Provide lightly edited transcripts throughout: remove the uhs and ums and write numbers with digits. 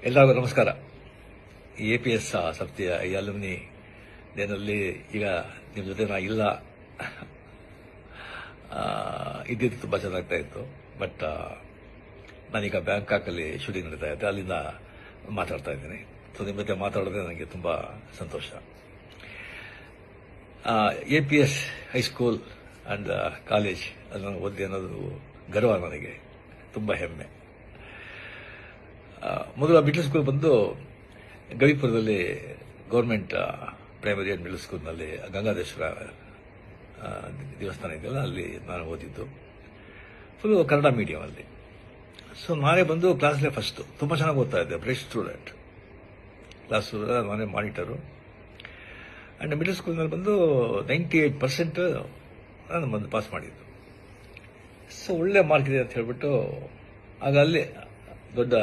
ಎಲ್ಲರಿಗೂ ನಮಸ್ಕಾರ. APS ಸಪ್ತಿಯ ಈ ಅಲ್ಯುಮಿನಿ ಡೇನಲ್ಲಿ ಈಗ ನಿಮ್ಮ ಜೊತೆ ನಾ ಇಲ್ಲ ಇದ್ದಿದ್ದು ತುಂಬ ಚೆನ್ನಾಗ್ತಾ ಇತ್ತು. ಬಟ್ ನಾನೀಗ ಬ್ಯಾಂಕಾಕಲ್ಲಿ ಶೂಟಿಂಗ್ ನಡೀತಾ ಇದ್ದೆ, ಅಲ್ಲಿಂದ ಮಾತಾಡ್ತಾ ಇದ್ದೀನಿ. ಸೊ ನಿಮ್ಮ ಜೊತೆ ಮಾತಾಡೋದೇ ನನಗೆ ತುಂಬ ಸಂತೋಷ. APS ಹೈಸ್ಕೂಲ್ ಆ್ಯಂಡ್ ಕಾಲೇಜ್ ಅದನ್ನು ಓದಿ ಅನ್ನೋದು ಗರ್ವ, ನನಗೆ ತುಂಬ ಹೆಮ್ಮೆ. ಮೊದಲು ಮಿಡ್ಲ್ ಸ್ಕೂಲ್ ಬಂದು ಗವಿಪುರದಲ್ಲಿ ಗೌರ್ಮೆಂಟ್ ಪ್ರೈಮರಿ ಆ್ಯಂಡ್ ಮಿಡ್ಲ್ ಸ್ಕೂಲ್ನಲ್ಲಿ ಗಂಗಾಧೇಶ್ವರ ದೇವಸ್ಥಾನ ಇದೆಯಲ್ಲ, ಅಲ್ಲಿ ನಾನು ಓದಿದ್ದು. ಫುಲ್ಲು ಕನ್ನಡ ಮೀಡಿಯಮಲ್ಲಿ. ಸೊ ನಾನೇ ಬಂದು ಕ್ಲಾಸ್ಲೇ ಫಸ್ಟು, ತುಂಬ ಚೆನ್ನಾಗಿ ಓದ್ತಾ ಇದ್ದೆ, ಬ್ರೈಟ್ ಸ್ಟೂಡೆಂಟ್. ಕ್ಲಾಸ್ ನಾನೇ ಮಾನಿಟರು. ಆ್ಯಂಡ್ ಮಿಡ್ಲ್ ಸ್ಕೂಲ್ನಲ್ಲಿ ಬಂದು 98% ನಾನು ಬಂದು ಪಾಸ್ ಮಾಡಿದ್ದು. ಸೊ ಒಳ್ಳೆ ಮಾರ್ಕ್ ಇದೆ ಅಂತ ಹೇಳಿಬಿಟ್ಟು ಆಗ ಅಲ್ಲಿ ದೊಡ್ಡ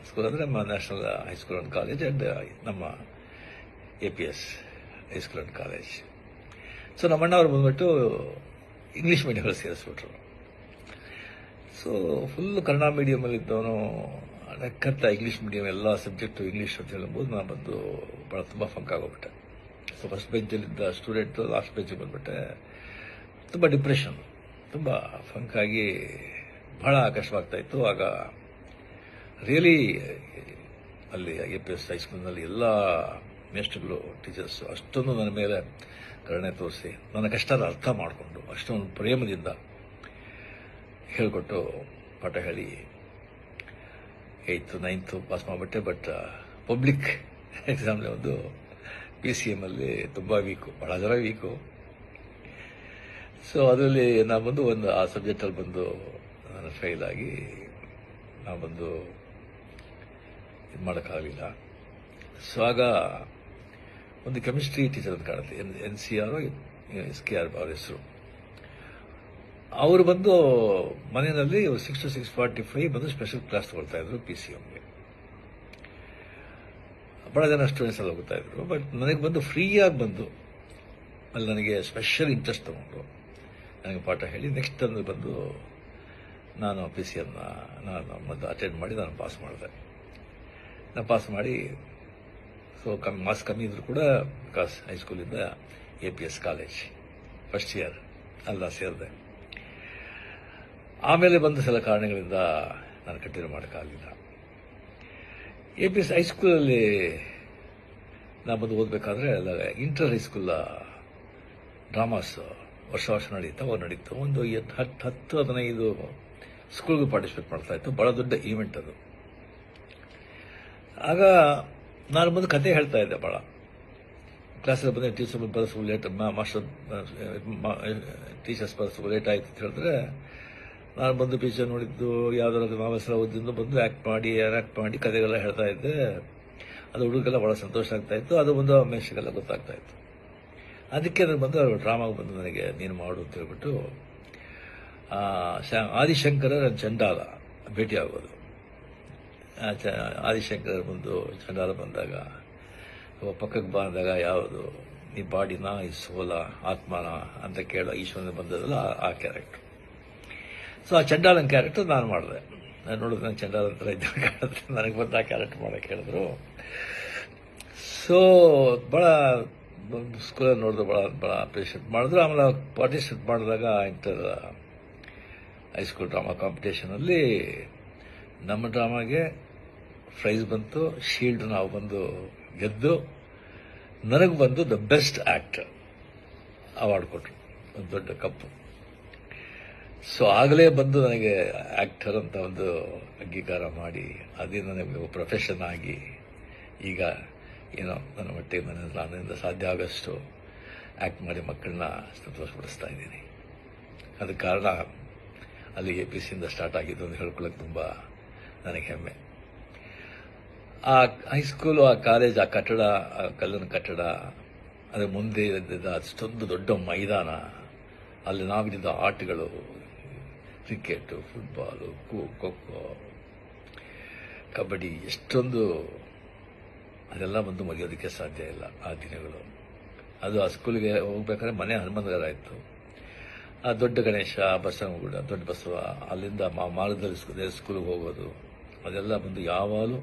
ಸ್ಕೂಲ್ ಅಂದರೆ ನಮ್ಮ national high school and college and ನಮ್ಮ APS high school and college. So ನಮ್ಮ ಅಣ್ಣವ್ರು ಬಂದ್ಬಿಟ್ಟು ಇಂಗ್ಲೀಷ್ ಮೀಡಿಯಮಲ್ಲಿ ಸೇರಿಸ್ಬಿಟ್ರು. ಸೊ ಫುಲ್ ಕನ್ನಡ ಮೀಡಿಯಮಲ್ಲಿದ್ದವನು ಕರೆಕ್ಟ್ ಇಂಗ್ಲೀಷ್ ಮೀಡಿಯಮ್ ಎಲ್ಲ ಸಬ್ಜೆಕ್ಟು ಇಂಗ್ಲೀಷ್ ಅಂತ ಹೇಳ್ಬೋದು. ನಾನು ಬಂದು ಭಾಳ ತುಂಬ ಫಂಕ್ ಆಗೋಗ್ಬಿಟ್ಟೆ. ಸೊ ಫಸ್ಟ್ ಬೆಂಚಲ್ಲಿದ್ದ ಸ್ಟೂಡೆಂಟು ಲಾಸ್ಟ್ ಬೆಂಚಿಗೆ ಬಂದುಬಿಟ್ಟೆ. ತುಂಬ ಡಿಪ್ರೆಷನ್, ತುಂಬ ಫಂಕಾಗಿ ಬಹಳ ಕಷ್ಟವಾಗ್ತಾಯಿತ್ತು. ಆಗ ರಿಯಲಿ ಅಲ್ಲಿ APS ಹೈಸ್ಕೂಲ್ನಲ್ಲಿ ಎಲ್ಲ ಮೇಸ್ಟ್ರುಗಳು, ಟೀಚರ್ಸು ಅಷ್ಟೊಂದು ನನ್ನ ಮೇಲೆ ಕರುಣೆ ತೋರಿಸಿ ನನ್ನ ಕಷ್ಟದ ಅರ್ಥ ಮಾಡಿಕೊಂಡು ಅಷ್ಟೊಂದು ಪ್ರೇಮದಿಂದ ಹೇಳಿಕೊಟ್ಟು ಪಾಠ ಹೇಳಿ 8th 9th ಪಾಸ್ ಮಾಡಿಬಿಟ್ಟೆ. ಬಟ್ ಪಬ್ಲಿಕ್ ಎಕ್ಸಾಮ್ಲಿ ಒಂದು PCM ಅಲ್ಲಿ ತುಂಬ ವೀಕು, ಭಾಳ ಜನ ವೀಕು. ಸೊ ಅದರಲ್ಲಿ ನಾನು ಬಂದು ಆ ಸಬ್ಜೆಕ್ಟಲ್ಲಿ ಬಂದು ನಾನು ಫೇಲ್ ಆಗಿ ನಾನು ಬಂದು ಇದು ಮಾಡೋಕ್ಕಾಗಲಿಲ್ಲ. ಸೊ ಆಗ ಒಂದು ಕೆಮಿಸ್ಟ್ರಿ ಟೀಚರ್ ಅಂತ ಕಾಣುತ್ತೆ, NCR SKR ಅವ್ರ ಹೆಸರು. ಅವರು ಬಂದು ಮನೆಯಲ್ಲಿ 6 to 6:45 ಬಂದು ಸ್ಪೆಷಲ್ ಕ್ಲಾಸ್ ತಗೊಳ್ತಾ ಇದ್ರು PCMಗೆ. ಭಾಳ ಜನ ಸ್ಟೂಡೆಂಟ್ಸ್ ಎಲ್ಲ ಹೋಗ್ತಾ ಇದ್ರು. ಬಟ್ ನನಗೆ ಬಂದು ಫ್ರೀಯಾಗಿ ಬಂದು ಅಲ್ಲಿ ನನಗೆ ಸ್ಪೆಷಲ್ ಇಂಟ್ರೆಸ್ಟ್ ತಗೊಂಡು ನನಗೆ ಪಾಠ ಹೇಳಿ ನೆಕ್ಸ್ಟ್ ಅಂದ್ರೆ ಬಂದು ನಾನು PCMನ ನಾನು ಮೊದಲು ಅಟೆಂಡ್ ಮಾಡಿ ನಾನು ಪಾಸ್ ಮಾಡಿದೆ. ನಾನು ಪಾಸ್ ಮಾಡಿ ಸೊ ಮಾರ್ಕ್ಸ್ ಕಮ್ಮಿ ಇದ್ರೂ ಕೂಡ ಬಿಕಾಸ್ ಹೈಸ್ಕೂಲಿಂದ APS ಕಾಲೇಜ್ ಫಸ್ಟ್ ಇಯರ್ ಅಲ್ಲ ಸೇರಿದೆ. ಆಮೇಲೆ ಬಂದ ಸಲ ಕಾರಣಗಳಿಂದ ನಾನು ಕಂಟಿನ್ಯೂ ಮಾಡೋಕ್ಕಾಗಲಿಲ್ಲ. APS ಹೈಸ್ಕೂಲಲ್ಲಿ ನಾನು ಬಂದು ಓದಬೇಕಾದ್ರೆ ಇಂಟರ್ ಹೈಸ್ಕೂಲ್ ಡ್ರಾಮಾಸ್ ವರ್ಷ ನಡೀತು. ಒಂದು 10-15 ಸ್ಕೂಲ್ಗೂ ಪಾರ್ಟಿಸಿಪೇಟ್ ಮಾಡ್ತಾ ಇತ್ತು. ಭಾಳ ದೊಡ್ಡ ಈವೆಂಟ್ ಅದು. ಆಗ ನಾನು ಬಂದು ಕತೆ ಹೇಳ್ತಾ ಇದ್ದೆ. ಭಾಳ ಕ್ಲಾಸಲ್ಲಿ ಬಂದರೆ ಟೀಚರ್ ಬರೆಸು ಲೇಟ್, ಮಾಸ್ಟರ್ ಟೀಚರ್ಸ್ ಬರೆಸು ಲೇಟ್ ಆಯಿತು ಅಂತ ಹೇಳಿದ್ರೆ ನಾನು ಬಂದು ಪಿಕ್ಚರ್ ನೋಡಿದ್ದು ಯಾವುದಾದ್ರು ನಾವೆಸರ ಓದಿದ್ದು ಬಂದು ಆ್ಯಕ್ಟ್ ಮಾಡಿ ಕತೆಗೆಲ್ಲ ಹೇಳ್ತಾ ಇದ್ದೆ. ಅದು ಹುಡುಗರಿಗೆಲ್ಲ ಭಾಳ ಸಂತೋಷ ಆಗ್ತಾ ಇತ್ತು. ಅದು ಬಂದು ಮೇಷ್ಗೆಲ್ಲ ಗೊತ್ತಾಗ್ತಾ ಇತ್ತು. ಅದಕ್ಕೆ ನನಗೆ ಬಂದು ಡ್ರಾಮಾಗೆ ಬಂದು ನನಗೆ ನೀನು ಮಾಡು ಅಂತ ಹೇಳ್ಬಿಟ್ಟು ಆದಿಶಂಕರ ಚಂಡಾಲ ಭೇಟಿ ಆಗೋದು. ಆದಿಶಂಕರ ಬಂದು ಚಂಡಾಲ ಬಂದಾಗ ಪಕ್ಕಕ್ಕೆ ಬಂದಾಗ ಯಾವುದು ನೀ ಬಾಡಿನ ಈ ಸೋಲ ಆತ್ಮನ ಅಂತ ಕೇಳೋ ಈಶ್ವರನ ಬಂದದಲ್ಲ ಆ ಕ್ಯಾರೆಕ್ಟರ್. ಸೊ ಆ ಚಂಡಾಲನ ಕ್ಯಾರೆಕ್ಟರ್ ನಾನು ಮಾಡಿದೆ. ನಾನು ನೋಡಿದ್ರೆ ನಾನು ಚಂಡಾಲ ಥರ ಇದ್ದ ಕಾಣುತ್ತೆ. ನನಗೆ ಬಂದು ಆ ಕ್ಯಾರೆಕ್ಟರ್ ಮಾಡೋಕ್ಕೆ ಹೇಳಿದ್ರು. ಸೊ ಭಾಳ ಸ್ಕೂಲಲ್ಲಿ ನೋಡಿದ್ರು, ಭಾಳ ಅಪ್ರಿಷಿಯೇಟ್ ಮಾಡಿದ್ರು. ಆಮೇಲೆ ಪಾರ್ಟಿಸಿಪೇಟ್ ಮಾಡಿದಾಗ ಇಂಟರ್ ಹೈಸ್ಕೂಲ್ ಡ್ರಾಮಾ ಕಾಂಪಿಟೇಷನಲ್ಲಿ ನಮ್ಮ ಡ್ರಾಮಾಗೆ ಪ್ರೈಸ್ ಬಂತು, ಶೀಲ್ಡ್ ನಾವು ಬಂದು ಗೆದ್ದು ನನಗೆ ಬಂದು ದ ಬೆಸ್ಟ್ ಆ್ಯಕ್ಟರ್ ಅವಾರ್ಡ್ ಕೊಟ್ಟರು, ಒಂದು ದೊಡ್ಡ ಕಪ್ಪು. ಸೊ ಆಗಲೇ ಬಂದು ನನಗೆ ಆ್ಯಕ್ಟರ್ ಅಂತ ಒಂದು ಅಂಗೀಕಾರ ಮಾಡಿ ಅದೇ ನನಗೆ ಪ್ರೊಫೆಷನ್ ಆಗಿ ಈಗ ಏನೋ ನನ್ನ ಮಟ್ಟಿಗೆ ನನ್ನಿಂದ ಸಾಧ್ಯ ಆಗೋಷ್ಟು ಆ್ಯಕ್ಟ್ ಮಾಡಿ ಮಕ್ಕಳನ್ನ ಸಂತೋಷಪಡಿಸ್ತಾ ಇದ್ದೀನಿ. ಅದಕ್ಕೆ ಕಾರಣ ಅಲ್ಲಿ APSಯಿಂದ ಸ್ಟಾರ್ಟ್ ಆಗಿದ್ದು ಅಂತ ಹೇಳ್ಕೊಳ್ಳೋಕೆ ತುಂಬ ನನಗೆ ಹೆಮ್ಮೆ. ಆ ಹೈಸ್ಕೂಲು, ಆ ಕಾಲೇಜ್, ಆ ಕಟ್ಟಡ, ಆ ಕಲ್ಲಿನ ಕಟ್ಟಡ, ಅದರ ಮುಂದೆ ಇದ್ದಿದ್ದ ಅಷ್ಟೊಂದು ದೊಡ್ಡ ಮೈದಾನ, ಅಲ್ಲಿ ನಾವಿದ್ದ ಆಟಗಳು, ಕ್ರಿಕೆಟು, ಫುಟ್ಬಾಲು, ಖೋ-ಖೋ, ಕಬಡ್ಡಿ, ಎಷ್ಟೊಂದು ಅದೆಲ್ಲ ಬಂದು ಮುಗಿಯೋದಕ್ಕೆ ಸಾಧ್ಯ ಇಲ್ಲ ಆ ದಿನಗಳು. ಅದು ಆ ಸ್ಕೂಲಿಗೆ ಹೋಗ್ಬೇಕಾದ್ರೆ ಮನೆ ಹನುಮಂತಗರ ಇತ್ತು. ಆ ದೊಡ್ಡ ಗಣೇಶ, ಬಸವನಗುಡ, ದೊಡ್ಡ ಬಸವ, ಅಲ್ಲಿಂದ ಮಾರ್ಗದಲ್ಲಿ ಸ್ಕೂಲಿಗೆ ಹೋಗೋದು, ಅದೆಲ್ಲ ಬಂದು ಯಾವಾಗಲೂ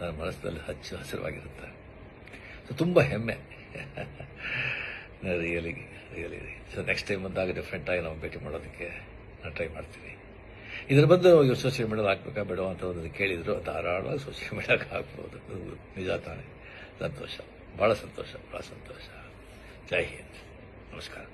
ನನ್ನ ಮನಸ್ಸಿನಲ್ಲಿ ಹಸಿರವಾಗಿರುತ್ತೆ. ಸೊ ತುಂಬ ಹೆಮ್ಮೆ. ರಿಯಲಿ ಸೊ ನೆಕ್ಸ್ಟ್ ಟೈಮ್ ಬಂದಾಗ ಡಿಫ್ರೆಂಟ್ ಆಗಿ ನಾವು ಭೇಟಿ ಮಾಡೋದಕ್ಕೆ ನಾನು ಟ್ರೈ ಮಾಡ್ತೀನಿ. ಇದರ ಬಂದು ಇವರು ಸೋಷಿಯಲ್ ಮೀಡಿಯಾದಲ್ಲಿ ಹಾಕ್ಬೇಕಾ ಬೇಡವಾ ಅಂತ ಒಂದು ಕೇಳಿದ್ರು. ಧಾರಾಳವಾಗಿ ಸೋಷಿಯಲ್ ಮೀಡಿಯಾಗೆ ಹಾಕ್ಬೋದು. ನಿಜ ತಾನೇ. ಸಂತೋಷ, ಭಾಳ ಸಂತೋಷ. ಜೈ ಹಿಂದ್. ನಮಸ್ಕಾರ.